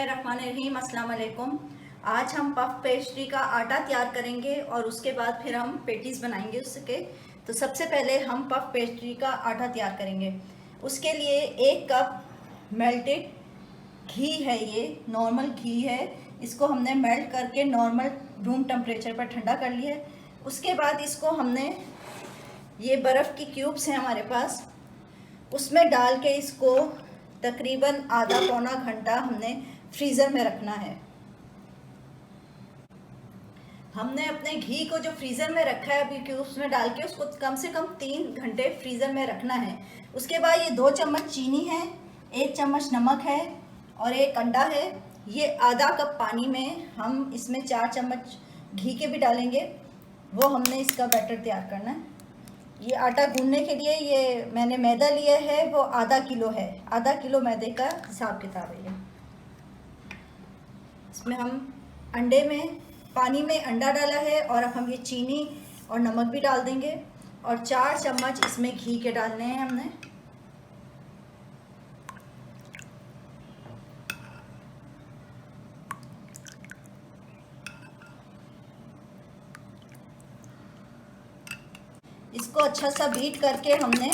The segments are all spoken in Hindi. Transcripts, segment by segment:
बिस्मिल्लाहिर्रहमानिर्रहीम। अस्सलाम वालेकुम। आज हम पफ पेस्ट्री का आटा तैयार करेंगे और उसके बाद फिर हम पेटीज़ बनाएंगे उसके। तो सबसे पहले हम पफ पेस्ट्री का आटा तैयार करेंगे। उसके लिए 1 कप मेल्टेड घी है, ये नॉर्मल घी है। इसको हमने मेल्ट करके नॉर्मल रूम टेम्परेचर पर ठंडा कर लिया है। उसके बाद इसको हमने, ये बर्फ़ की क्यूब्स हैं हमारे पास, उसमें डाल के इसको तकरीबन आधा पौना घंटा हमने फ्रीज़र में रखना है। हमने अपने घी को जो फ्रीज़र में रखा है अभी क्यूब्स में डाल के, उसको कम से कम 3 घंटे फ्रीज़र में रखना है। उसके बाद ये 2 चम्मच चीनी है, 1 चम्मच नमक है और 1 अंडा है। ये आधा कप पानी में हम इसमें 4 चम्मच घी के भी डालेंगे, वो हमने इसका बैटर तैयार करना है। ये आटा गूंदने के लिए ये मैंने मैदा लिया है, वो आधा किलो है। आधा किलो मैदे का हिसाब किताब है ये। इसमें हम अंडे में, पानी में अंडा डाला है और अब हम ये चीनी और नमक भी डाल देंगे और 4 चम्मच इसमें घी के डालने हैं हमने। इसको अच्छा सा बीट करके हमने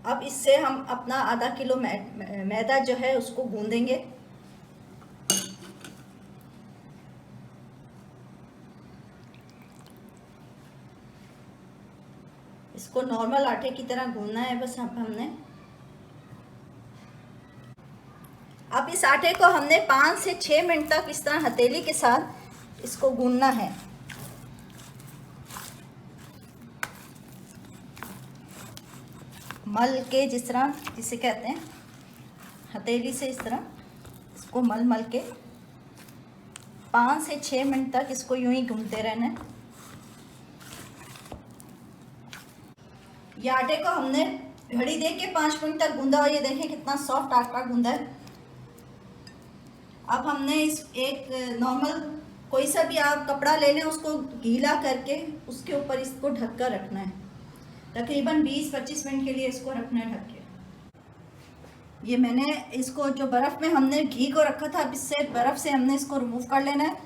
अब इससे हम अपना आधा किलो मैदा जो है उसको गूंदेंगे। इसको नॉर्मल आटे की तरह गूंदना है बस हमने। अब इस आटे को हमने 5 से 6 मिनट तक इस तरह हथेली के साथ इसको गूंदना है। मल के, जिस तरह जिसे कहते हैं, हथेली से इस तरह इसको मल मल के 5 से 6 मिनट तक इसको यूं ही गूंदते रहना है। ये आटे को हमने घड़ी दे के 5 मिनट तक गूंदा और ये देखें कितना सॉफ्ट आटा गूंदा है। अब हमने इस एक नॉर्मल कोई सा भी आप कपड़ा ले लें, उसको गीला करके उसके ऊपर इसको ढक कर रखना है। तकरीबन 20-25 मिनट के लिए इसको रखना है ढक के। ये मैंने इसको, जो बर्फ़ में हमने घी को रखा था, अब इससे बर्फ़ से हमने इसको रिमूव कर लेना है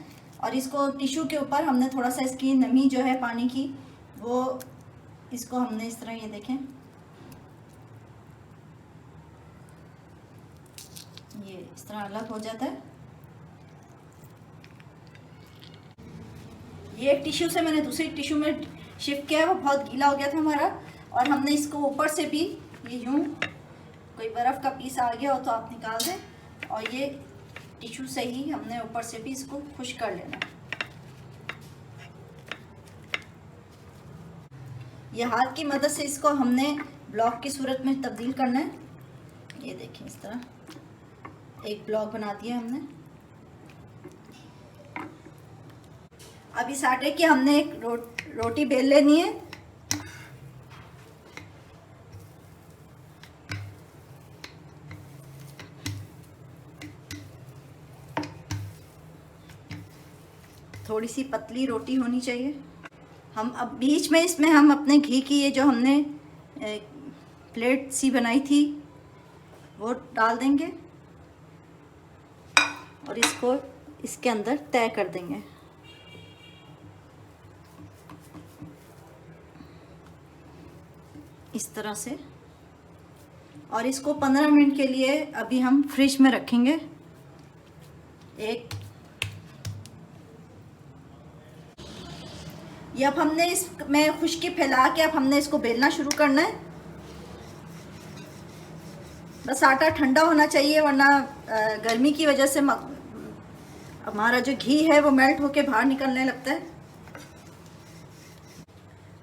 और इसको टिश्यू के ऊपर हमने थोड़ा सा इसकी नमी जो है पानी की, वो इसको हमने इस तरह, ये देखें, ये इस तरह अलग हो जाता है। ये एक टिश्यू से मैंने दूसरी टिश्यू में शिफ्ट किया है, वो बहुत गीला हो गया था हमारा। और हमने इसको ऊपर से भी, ये यूं कोई बर्फ़ का पीस आ गया हो तो आप निकाल दें, और ये टिश्यू से ही हमने ऊपर से भी इसको खुश कर लेना। ये हाथ की मदद से इसको हमने ब्लॉक की सूरत में तब्दील करना है। ये देखें, इस तरह एक ब्लॉक बना दिया हमने। अब इस आटे की हमने एक रोटी बेल लेनी है। थोड़ी सी पतली रोटी होनी चाहिए। हम अब बीच में इसमें हम अपने घी की, ये जो हमने प्लेट सी बनाई थी, वो डाल देंगे और इसको इसके अंदर तय कर देंगे। इस तरह से, और इसको 15 मिनट के लिए अभी हम फ्रिज में रखेंगे। ये अब हमने इसमें खुश्की फैला के अब हमने इसको बेलना शुरू करना है। बस आटा ठंडा होना चाहिए, वरना गर्मी की वजह से हमारा जो घी है वो मेल्ट होके बाहर निकलने लगता है।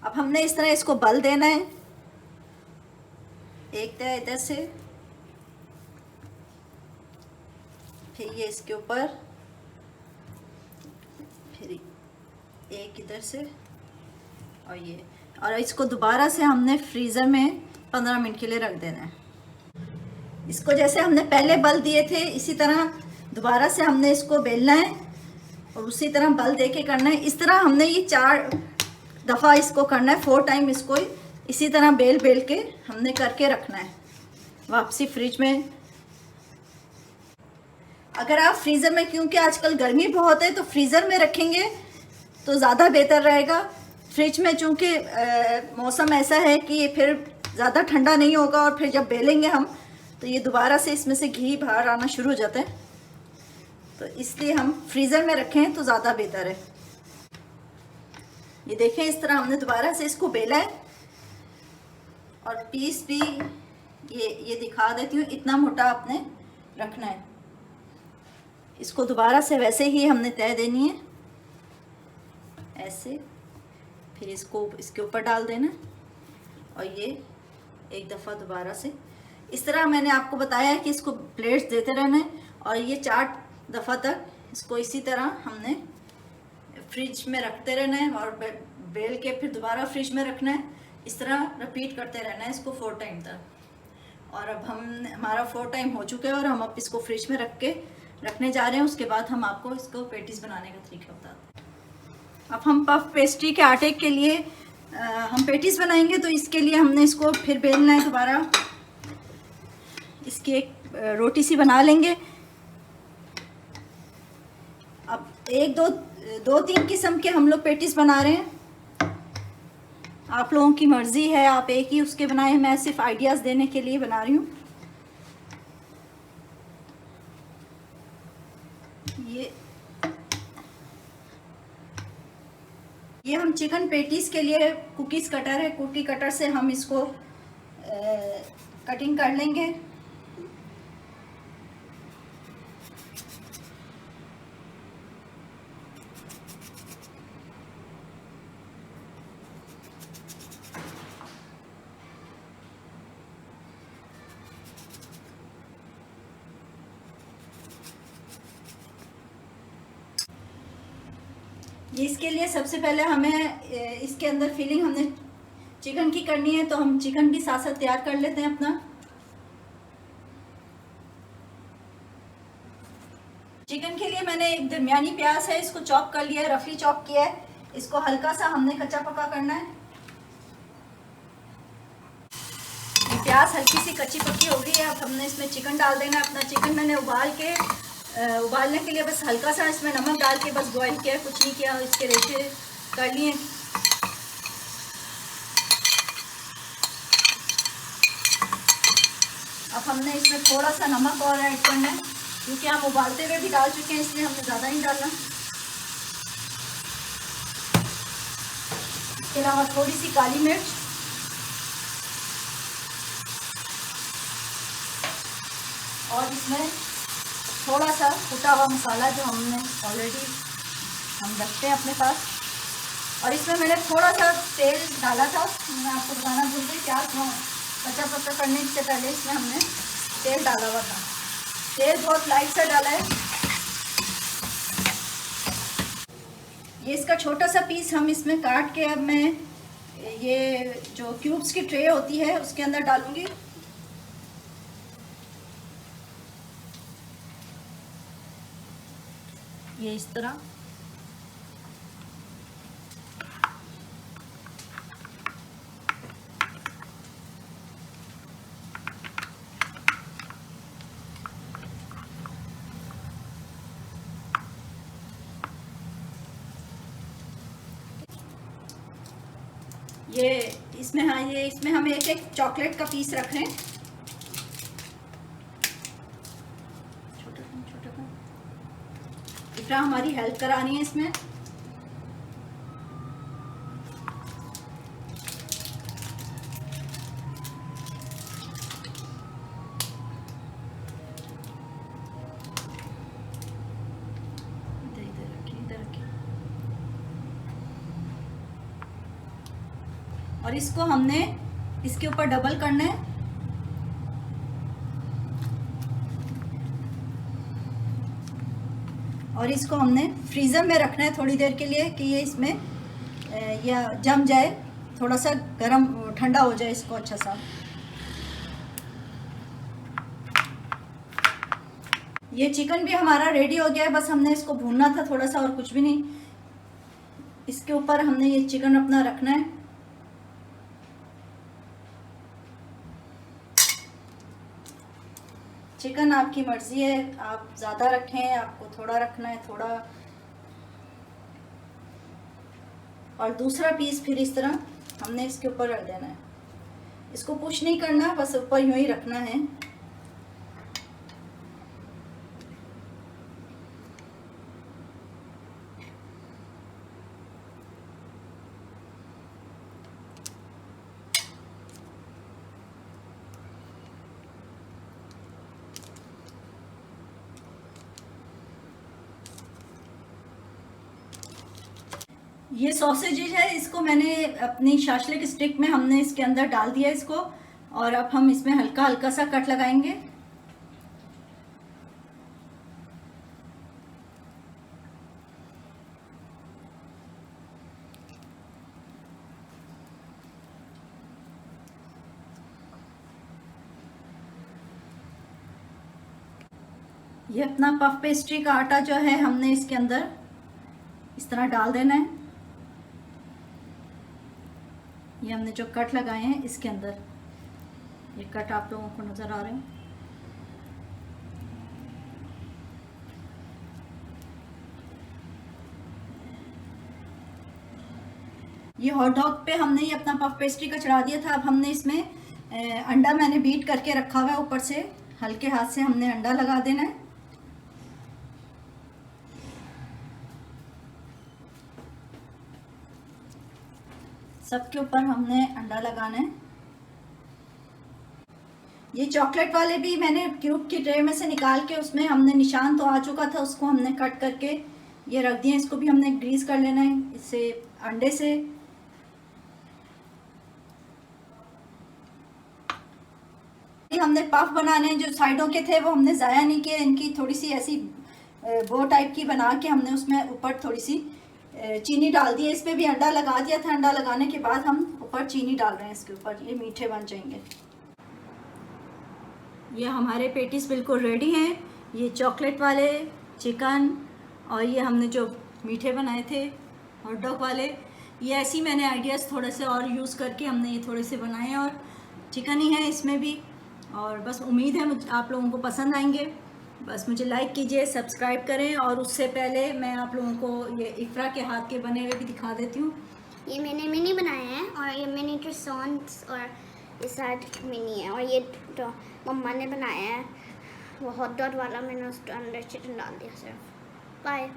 अब हमने इस तरह इसको बल देना है, एक तय इधर से, फिर ये इसके ऊपर, फिर एक इधर से, और इसको दोबारा से हमने फ्रीज़र में 15 मिनट के लिए रख देना है। इसको जैसे हमने पहले बल दिए थे, इसी तरह दोबारा से हमने इसको बेलना है और उसी तरह बल दे के करना है। इस तरह हमने ये 4 दफ़ा इसको करना है, 4 टाइम इसको इसी तरह बेल बेल के हमने करके रखना है। वापसी फ्रिज में, अगर आप फ्रीज़र में, क्योंकि आजकल गर्मी बहुत है तो फ्रीज़र में रखेंगे तो ज़्यादा बेहतर रहेगा। फ्रिज में चूँकि मौसम ऐसा है कि फिर ज़्यादा ठंडा नहीं होगा और फिर जब बेलेंगे हम तो ये दोबारा से इसमें से घी बाहर आना शुरू हो जाता है, तो इसलिए हम फ्रीज़र में रखें तो ज़्यादा बेहतर है। ये देखें, इस तरह हमने दोबारा से इसको बेला है और पीस भी ये दिखा देती हूँ, इतना मोटा आपने रखना है। इसको दोबारा से वैसे ही हमने तय देनी है, ऐसे, फिर इसको इसके ऊपर डाल देना और ये एक दफ़ा दोबारा से इस तरह मैंने आपको बताया है कि इसको प्लेट्स देते रहना है और ये 4 दफ़ा तक इसको इसी तरह हमने फ्रिज में रखते रहना है और बेल के फिर दोबारा फ्रिज में रखना है। इस तरह रिपीट करते रहना है इसको 4 टाइम तक। और अब हमारा 4 टाइम हो चुका है और हम अब इसको फ्रिज में रखने जा रहे हैं। उसके बाद हम आपको इसको पेटीज बनाने का तरीका बताते हैं। अब हम पफ पेस्ट्री के आटे के लिए हम पेटीज बनाएंगे, तो इसके लिए हमने इसको फिर बेलना है दोबारा। इसकी एक रोटी सी बना लेंगे। अब 2-3 किस्म के हम लोग पेटीज बना रहे हैं, आप लोगों की मर्ज़ी है, आप एक ही उसके बनाएं, मैं सिर्फ आइडियाज़ देने के लिए बना रही हूँ। ये हम चिकन पेटीज के लिए कुकीज़ कटर है, कुकी कटर से हम इसको कटिंग कर लेंगे। ये इसके लिए सबसे पहले हमें इसके अंदर फिलिंग हमने चिकन की करनी है, तो हम चिकन भी साथ साथ तैयार कर लेते हैं अपना। चिकन के लिए मैंने एक दरमियानी प्याज है, इसको चॉप कर लिया है, रफली चॉप किया है। इसको हल्का सा हमने कच्चा पका करना है। प्याज हल्की सी कच्ची पक्की हो गई है, अब हमने इसमें चिकन डाल देना है अपना। चिकन मैंने उबालने के लिए बस हल्का सा इसमें नमक डाल के बस बॉईल किया, कुछ नहीं किया। इसके रेशे कर लिए। अब हमने इसमें थोड़ा सा नमक और ऐड करना है, क्योंकि हम उबालते हुए भी डाल चुके हैं, इसलिए हमने ज़्यादा नहीं डालना। इसके अलावा थोड़ी सी काली मिर्च और इसमें थोड़ा सा कुटा हुआ मसाला जो हमने ऑलरेडी हम रखते हैं अपने पास। और इसमें मैंने थोड़ा सा तेल डाला था, मैं आपको बताना भूल गई। प्याज कच्चा पक्का करने से पहले इसमें हमने तेल डाला हुआ था। तेल बहुत लाइट सा डाला है। ये इसका छोटा सा पीस हम इसमें काट के अब मैं ये जो क्यूब्स की ट्रे होती है उसके अंदर डालूंगी। ये इस तरह ये इसमें हम एक चॉकलेट का पीस रख रहे हैं, छोटा इतना हमारी हेल्प करानी है इसमें। और इसको हमने इसके ऊपर डबल करना है। और इसको हमने फ्रीज़र में रखना है थोड़ी देर के लिए कि ये इसमें या जम जाए, थोड़ा सा गर्म ठंडा हो जाए इसको अच्छा सा। ये चिकन भी हमारा रेडी हो गया है, बस हमने इसको भूनना था थोड़ा सा और कुछ भी नहीं। इसके ऊपर हमने ये चिकन अपना रखना है। चिकन आपकी मर्जी है, आप ज़्यादा रखें, आपको थोड़ा रखना है थोड़ा। और दूसरा पीस फिर इस तरह हमने इसके ऊपर रख देना है। इसको पुश नहीं करना, बस ऊपर यूं ही रखना है। ये सॉसेजेज है, इसको मैंने अपनी शाशलिक स्टिक में हमने इसके अंदर डाल दिया इसको, और अब हम इसमें हल्का हल्का सा कट लगाएंगे। ये अपना पफ पेस्ट्री का आटा जो है हमने इसके अंदर इस तरह डाल देना है। ये हमने जो कट लगाए हैं इसके अंदर, ये कट आप लोगों को नज़र आ रहे हैं। ये हॉट डॉग पे हमने ये अपना पफ पेस्ट्री का चढ़ा दिया था। अब हमने इसमें अंडा मैंने बीट करके रखा हुआ है, ऊपर से हल्के हाथ से हमने अंडा लगा देना है। सबके ऊपर हमने अंडा लगाना है। ये चॉकलेट वाले भी मैंने क्यूब की ट्रे में से निकाल के, उसमें हमने निशान तो आ चुका था, उसको हमने कट करके ये रख दिए। इसको भी हमने ग्रीस कर लेना है इससे, अंडे से। हमने पफ बनाने जो साइडों के थे वो हमने ज़ाया नहीं किए, इनकी थोड़ी सी ऐसी बो टाइप की बना के हमने उसमें ऊपर थोड़ी सी चीनी डाल दी है। इस पर भी अंडा लगा दिया था, अंडा लगाने के बाद हम ऊपर चीनी डाल रहे हैं इसके ऊपर, ये मीठे बन जाएंगे। ये हमारे पेटीज बिल्कुल रेडी हैं। ये चॉकलेट वाले, चिकन, और ये हमने जो मीठे बनाए थे हॉट डॉग वाले, ये ऐसी मैंने आइडियाज़ थोड़े से और यूज़ करके हमने ये थोड़े से बनाए हैं। और चिकन ही है इसमें भी, और बस उम्मीद है आप लोगों को पसंद आएंगे। बस मुझे लाइक कीजिए, सब्सक्राइब करें। और उससे पहले मैं आप लोगों को ये इफ्रा के हाथ के बने हुए भी दिखा देती हूँ। ये मैंने मिनी बनाया है, और ये मिनी ट्रसॉन्स और इस साइड मिनी है, और ये तो मम्मा ने बनाया है वो हॉट डॉग वाला। मैंने उसके अंदर चिकन डाल दिया सिर्फ। बाय।